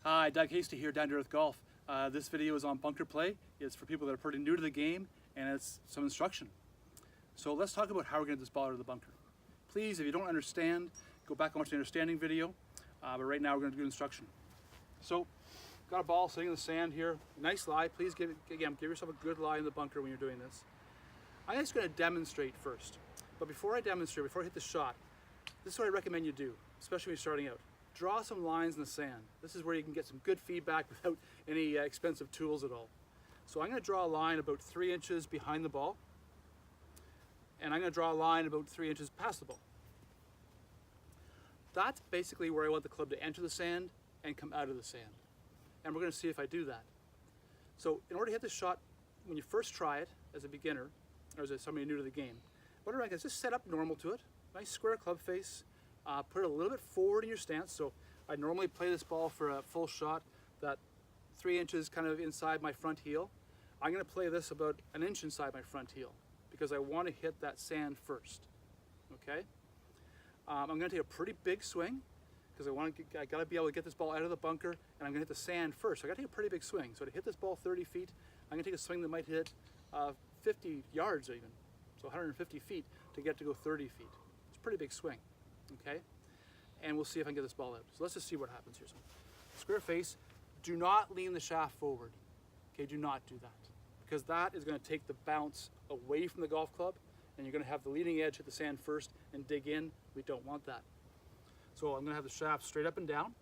Hi, Doug Hasty here, Down to Earth Golf. This video is on bunker play. It's for people that are pretty new to the game, and it's some instruction. So let's talk about how we're going to get this ball out of the bunker. Please, if you don't understand, go back and watch the understanding video. But right now we're going to do instruction. So, got a ball sitting in the sand here. Nice lie. Please give yourself a good lie in the bunker when you're doing this. I'm just going to demonstrate first. But before I demonstrate, before I hit the shot, this is what I recommend you do, especially when you're starting out. Draw some lines in the sand. This is where you can get some good feedback without any expensive tools at all. So I'm going to draw a line about 3 inches behind the ball, and I'm going to draw a line about 3 inches past the ball. That's basically where I want the club to enter the sand and come out of the sand. And we're going to see if I do that. So in order to hit this shot, when you first try it as a beginner, or as somebody new to the game, what I recommend is just set up normal to it. Nice square club face. Put it a little bit forward in your stance. So I normally play this ball for a full shot that 3 inches kind of inside my front heel. I'm going to play this about 1 inch inside my front heel because I want to hit that sand first. Okay? I'm going to take a pretty big swing because I got to be able to get this ball out of the bunker, and I'm going to hit the sand first. So I got to take a pretty big swing. So to hit this ball 30 feet, I'm going to take a swing that might hit 50 yards even, so 150 feet to get to go 30 feet. It's a pretty big swing. Okay, and we'll see if I can get this ball out. So let's just see what happens here. So, square face, do not lean the shaft forward. Okay, do not do that, because that is going to take the bounce away from the golf club, and you're going to have the leading edge hit the sand first and dig in. We don't want that. So I'm going to have the shaft straight up and down.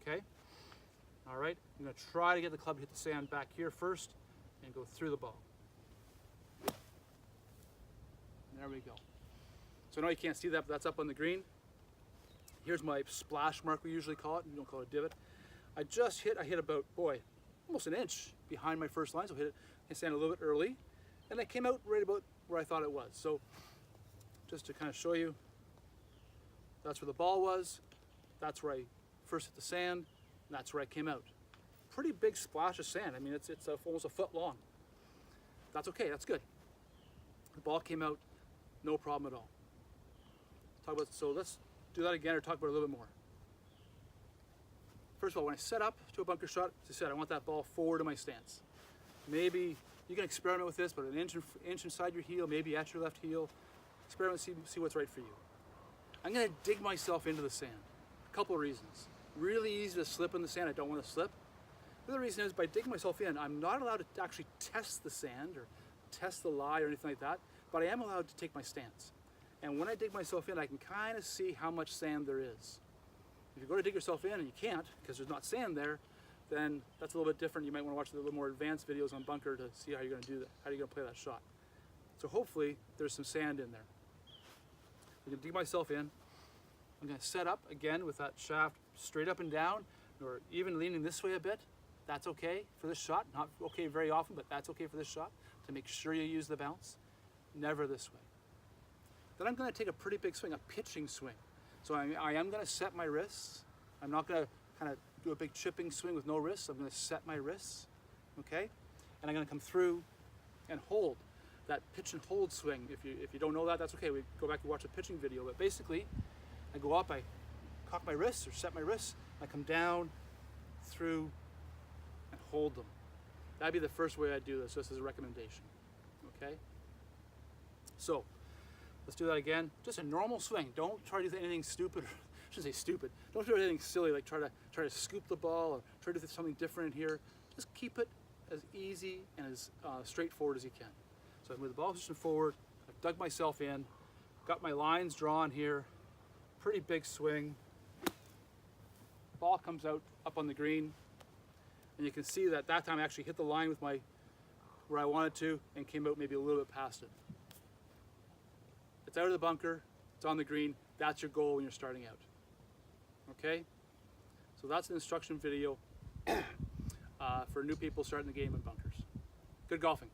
Okay, all right, I'm going to try to get the club to hit the sand back here first and go through the ball. There we go. So I know you can't see that, but that's up on the green. Here's my splash mark, we usually call it. We don't call it a divot. I hit about, almost 1 inch behind my first line, so I hit sand a little bit early. And I came out right about where I thought it was. So just to kind of show you, that's where the ball was. That's where I first hit the sand, and that's where I came out. Pretty big splash of sand. I mean, it's almost a foot long. That's okay, that's good. The ball came out, no problem at all. So let's do that again, or talk about it a little bit more. First of all, when I set up to a bunker shot, as I said, I want that ball forward in my stance. Maybe you can experiment with this, but an inch inside your heel, maybe at your left heel. Experiment, see what's right for you. I'm going to dig myself into the sand. A couple of reasons. Really easy to slip in the sand. I don't want to slip. The other reason is by digging myself in, I'm not allowed to actually test the sand or test the lie or anything like that, but I am allowed to take my stance. And when I dig myself in, I can kind of see how much sand there is. If you go to dig yourself in and you can't, because there's not sand there, then that's a little bit different. You might want to watch a little more advanced videos on bunker to see how you're going to do that, how you're going to play that shot. So hopefully there's some sand in there. I'm going to dig myself in. I'm going to set up again with that shaft straight up and down, or even leaning this way a bit. That's okay for this shot. Not okay very often, but that's okay for this shot, to make sure you use the bounce. Never this way. Then I'm going to take a pretty big swing, a pitching swing. So I am going to set my wrists. I'm not going to kind of do a big chipping swing with no wrists. I'm going to set my wrists, okay? And I'm going to come through and hold. That pitch and hold swing, if you don't know that, that's okay. We go back and watch a pitching video. But basically, I go up, I cock my wrists or set my wrists, I come down, through, and hold them. That'd be the first way I'd do this, just as a recommendation, okay? So, let's do that again. Just a normal swing. Don't try to do anything stupid. I shouldn't say stupid. Don't do anything silly like try to scoop the ball or try to do something different in here. Just keep it as easy and as straightforward as you can. So I move the ball position forward. I've dug myself in. Got my lines drawn here. Pretty big swing. Ball comes out up on the green. And you can see that time I actually hit the line with where I wanted to and came out maybe a little bit past it. It's out of the bunker, it's on the green. That's your goal when you're starting out. Okay? So that's an instruction video for new people starting the game in bunkers. Good golfing.